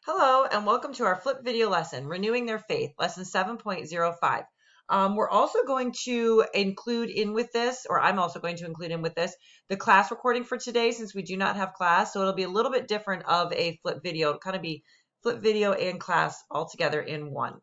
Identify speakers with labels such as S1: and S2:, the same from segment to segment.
S1: Hello, and welcome to our flip video lesson, Renewing Their Faith, lesson 7.05. We're also going to include in with this, or I'm also going to include in with this, the class recording for today since we do not have class. So it'll be a little bit different of a flip video. It'll kind of be flip video and class all together in one.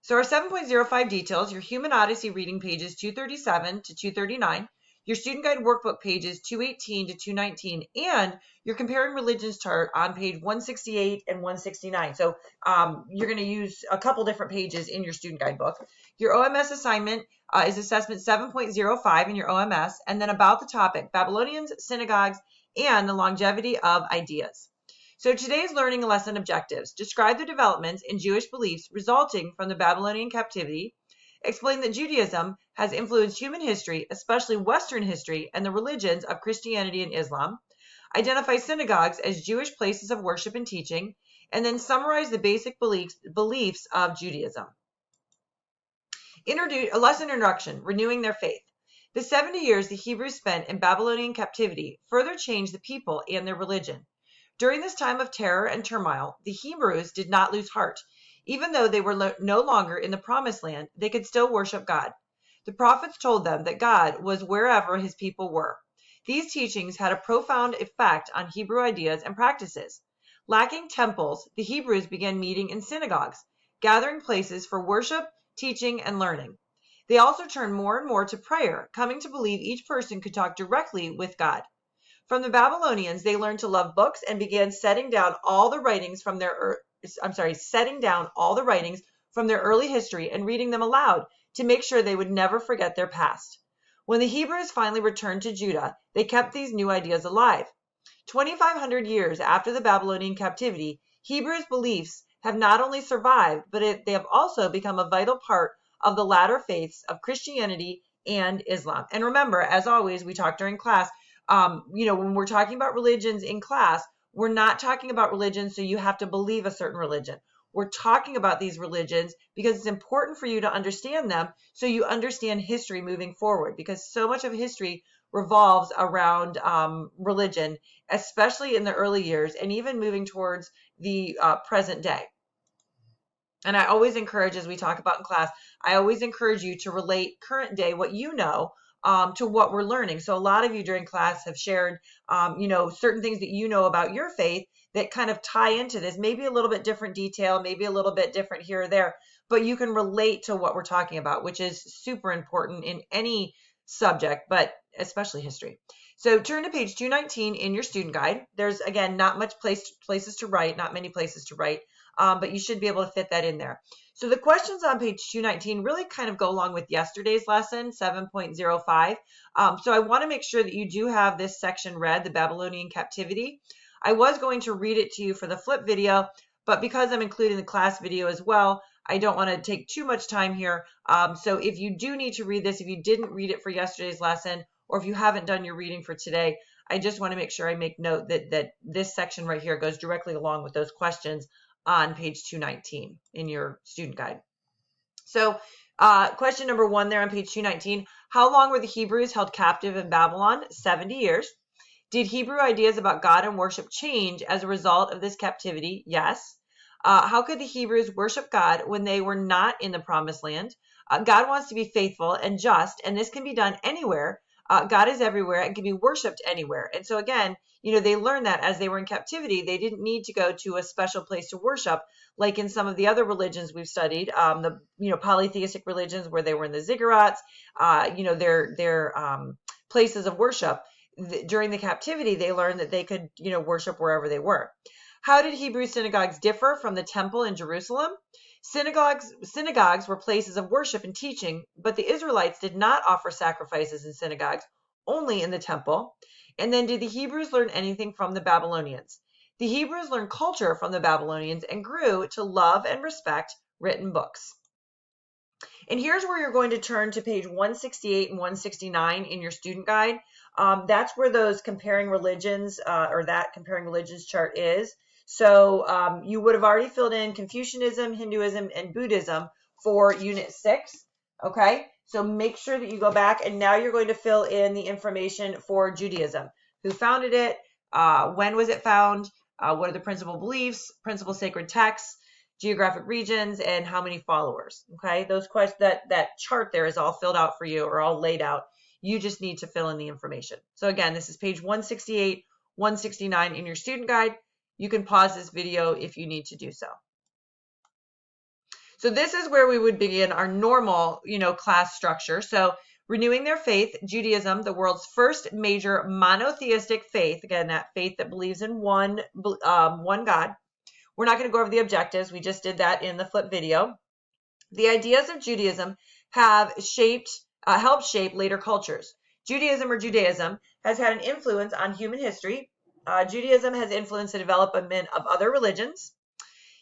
S1: So our 7.05 details, your Human Odyssey reading pages 237 to 239, your student guide workbook pages 218 to 219, and your comparing religions chart on page 168 and 169. So you're going to use a couple different pages in your student guide book. Your OMS assignment is assessment 7.05 in your OMS, and then about the topic, Babylonians, synagogues, and the longevity of ideas. So today's learning lesson objectives: describe the developments in Jewish beliefs resulting from the Babylonian captivity, explain that Judaism has influenced human history, especially Western history, and the religions of Christianity and Islam, identify synagogues as Jewish places of worship and teaching, and then summarize the basic beliefs of Judaism. A lesson introduction, renewing their faith. The 70 years the Hebrews spent in Babylonian captivity further changed the people and their religion. During this time of terror and turmoil, the Hebrews did not lose heart. Even though they were no longer in the promised land, they could still worship God. The prophets told them that God was wherever his people were. These teachings had a profound effect on Hebrew ideas and practices. Lacking temples, the Hebrews began meeting in synagogues, gathering places for worship, teaching, and learning. They also turned more and more to prayer, coming to believe each person could talk directly with God. From the Babylonians, they learned to love books and began setting down all the writings from their early history and reading them aloud to make sure they would never forget their past. When the Hebrews finally returned to Judah, they kept these new ideas alive. 2,500 years after the Babylonian captivity, Hebrews' beliefs have not only survived, but they have also become a vital part of the latter faiths of Christianity and Islam. And remember, as always, we talked during class, when we're talking about religions in class, we're not talking about religions so you have to believe a certain religion. We're talking about these religions because it's important for you to understand them so you understand history moving forward, because so much of history revolves around religion, especially in the early years and even moving towards the present day. And I always encourage, as we talk about in class, I always encourage you to relate current day, what you know, to what we're learning. So a lot of you during class have shared, certain things that you know about your faith that kind of tie into this, maybe a little bit different detail, maybe a little bit different here or there, but you can relate to what we're talking about, which is super important in any subject, but especially history. So turn to page 219 in your student guide. There's, again, not much places to write, not many places to write, but you should be able to fit that in there. So the questions on page 219 really kind of go along with yesterday's lesson, 7.05. So I want to make sure that you do have this section read, the Babylonian captivity. I was going to read it to you for the flip video, but because I'm including the class video as well, I don't want to take too much time here. So if you do need to read this, if you didn't read it for yesterday's lesson, or if you haven't done your reading for today, I just want to make sure I make note that this section right here goes directly along with those questions on page 219 in your student guide. So question number 1 there on page 219, how long were the Hebrews held captive in Babylon? 70 years. Did Hebrew ideas about God and worship change as a result of this captivity? Yes. How could the Hebrews worship God when they were not in the promised land? God wants to be faithful and just, and this can be done anywhere. God is everywhere and can be worshiped anywhere. And so again, they learned that as they were in captivity, they didn't need to go to a special place to worship, like in some of the other religions we've studied, the polytheistic religions where they were in the ziggurats, their places of worship. During the captivity, they learned that they could, worship wherever they were. How did Hebrew synagogues differ from the temple in Jerusalem? Synagogues were places of worship and teaching, but the Israelites did not offer sacrifices in synagogues, only in the temple. And then did the Hebrews learn anything from the Babylonians? The Hebrews learned culture from the Babylonians and grew to love and respect written books. And here's where you're going to turn to page 168 and 169 in your student guide. That's where those comparing religions or that comparing religions chart is. So you would have already filled in Confucianism, Hinduism, and Buddhism for Unit 6. Okay, so make sure that you go back, and now you're going to fill in the information for Judaism. Who founded it? When was it found? What are the principal beliefs, principal sacred texts, geographic regions, and how many followers? Okay, those questions, that chart there is all filled out for you or all laid out. You just need to fill in the information. So again, this is page 168, 169 in your student guide. You can pause this video if you need to do so. So this is where we would begin our normal, class structure. So renewing their faith, Judaism, the world's first major monotheistic faith. Again, that faith that believes in one God. We're not going to go over the objectives. We just did that in the flip video. The ideas of Judaism have helped shape later cultures. Judaism has had an influence on human history. Judaism has influenced the development of other religions.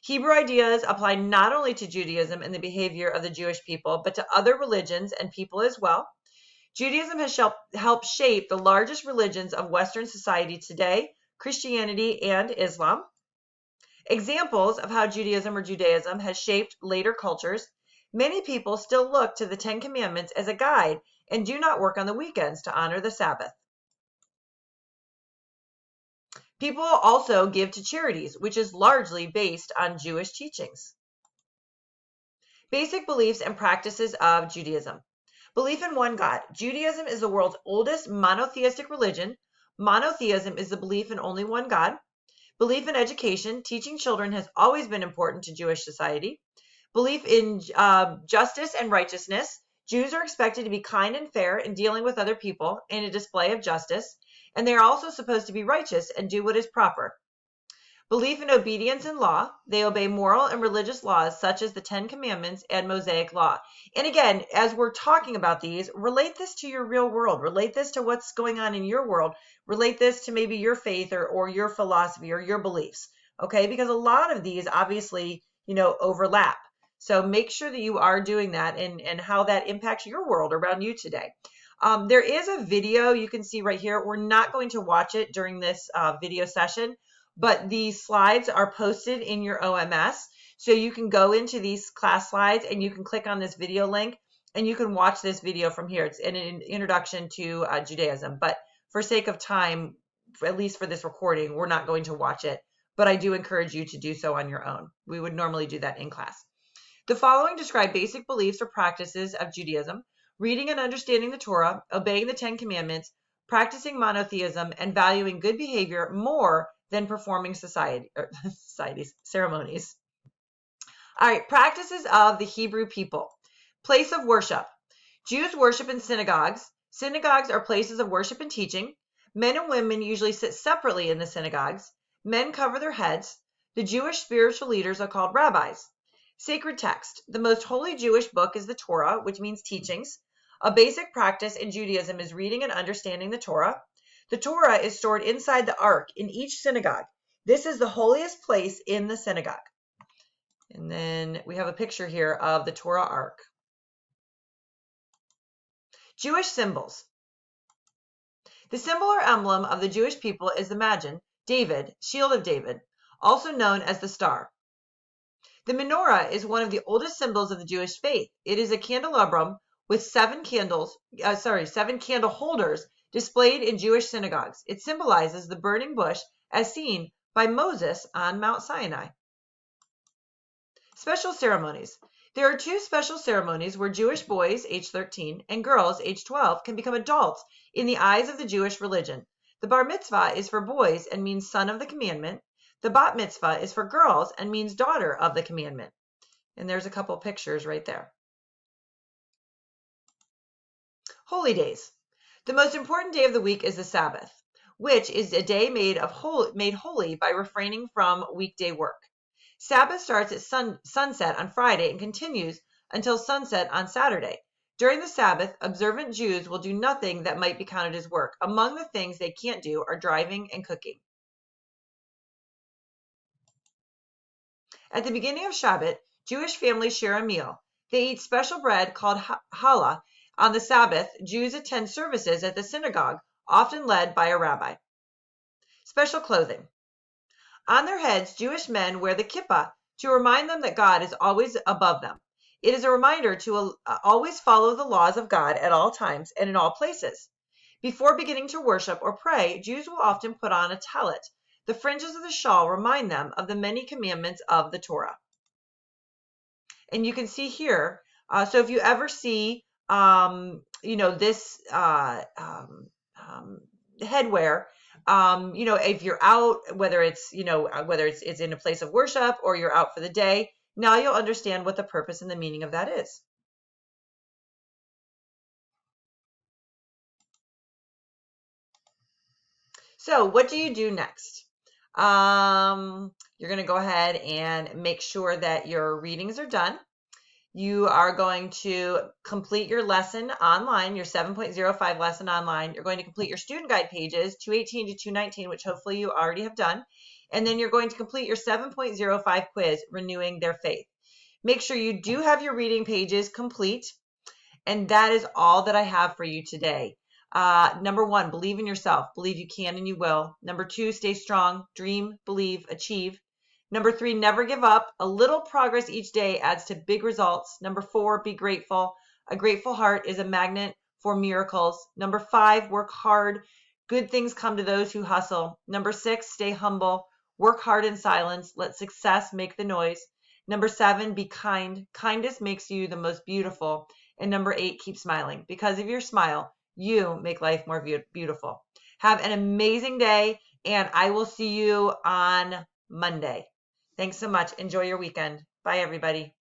S1: Hebrew ideas apply not only to Judaism and the behavior of the Jewish people, but to other religions and people as well. Judaism has helped shape the largest religions of Western society today, Christianity and Islam. Examples of how Judaism has shaped later cultures. Many people still look to the Ten Commandments as a guide and do not work on the weekends to honor the Sabbath. People also give to charities, which is largely based on Jewish teachings. Basic beliefs and practices of Judaism. Belief in one God. Judaism is the world's oldest monotheistic religion. Monotheism is the belief in only one God. Belief in education. Teaching children has always been important to Jewish society. Belief in justice and righteousness. Jews are expected to be kind and fair in dealing with other people in a display of justice, and they are also supposed to be righteous and do what is proper. Belief in obedience and law. They obey moral and religious laws such as the Ten Commandments and Mosaic Law. And again, as we're talking about these, relate this to your real world. Relate this to what's going on in your world. Relate this to maybe your faith or your philosophy or your beliefs. Okay, because a lot of these obviously, overlap. So make sure that you are doing that and how that impacts your world around you today. There is a video you can see right here. We're not going to watch it during this video session, but the slides are posted in your OMS. So you can go into these class slides and you can click on this video link and you can watch this video from here. It's an introduction to Judaism, but for sake of time, at least for this recording, we're not going to watch it, but I do encourage you to do so on your own. We would normally do that in class. The following describe basic beliefs or practices of Judaism: reading and understanding the Torah, obeying the Ten Commandments, practicing monotheism, and valuing good behavior more than performing ceremonies. All right, practices of the Hebrew people. Place of worship. Jews worship in synagogues. Synagogues are places of worship and teaching. Men and women usually sit separately in the synagogues. Men cover their heads. The Jewish spiritual leaders are called rabbis. Sacred text. The most holy Jewish book is the Torah, which means teachings. A basic practice in Judaism is reading and understanding the Torah. The Torah is stored inside the ark in each synagogue. This is the holiest place in the synagogue. And then we have a picture here of the Torah ark. Jewish symbols. The symbol or emblem of the Jewish people is the Magen, David, shield of David, also known as the star. The menorah is one of the oldest symbols of the Jewish faith. It is a candelabrum with seven candle holders displayed in Jewish synagogues. It symbolizes the burning bush as seen by Moses on Mount Sinai. Special ceremonies. There are two special ceremonies where Jewish boys, age 13, and girls, age 12, can become adults in the eyes of the Jewish religion. The bar mitzvah is for boys and means son of the commandment. The bat mitzvah is for girls and means daughter of the commandment. And there's a couple pictures right there. Holy days. The most important day of the week is the Sabbath, which is a day made holy by refraining from weekday work. Sabbath starts at sunset on Friday and continues until sunset on Saturday. During the Sabbath, observant Jews will do nothing that might be counted as work. Among the things they can't do are driving and cooking. At the beginning of Shabbat, Jewish families share a meal. They eat special bread called challah. On the Sabbath, Jews attend services at the synagogue, often led by a rabbi. Special clothing. On their heads, Jewish men wear the kippah to remind them that God is always above them. It is a reminder to always follow the laws of God at all times and in all places. Before beginning to worship or pray, Jews will often put on a tallit. The fringes of the shawl remind them of the many commandments of the Torah. And you can see here, so if you ever see, this headwear, if you're out, whether it's in a place of worship or you're out for the day, now you'll understand what the purpose and the meaning of that is. So what do you do next? You're going to go ahead and make sure that your readings are done. You are going to complete your lesson online, your 7.05 lesson online. You're going to complete your student guide pages, 218 to 219, which hopefully you already have done. And then you're going to complete your 7.05 quiz, Renewing Their Faith. Make sure you do have your reading pages complete. And that is all that I have for you today. Number 1, believe in yourself. Believe you can and you will. Number 2, stay strong. Dream, believe, achieve. Number 3, never give up. A little progress each day adds to big results. Number 4, be grateful. A grateful heart is a magnet for miracles. Number 5, work hard. Good things come to those who hustle. Number 6, stay humble. Work hard in silence. Let success make the noise. Number 7, be kind. Kindness makes you the most beautiful. And number 8, keep smiling. Because of your smile, you make life more beautiful. Have an amazing day, and I will see you on Monday. Thanks so much. Enjoy your weekend. Bye, everybody.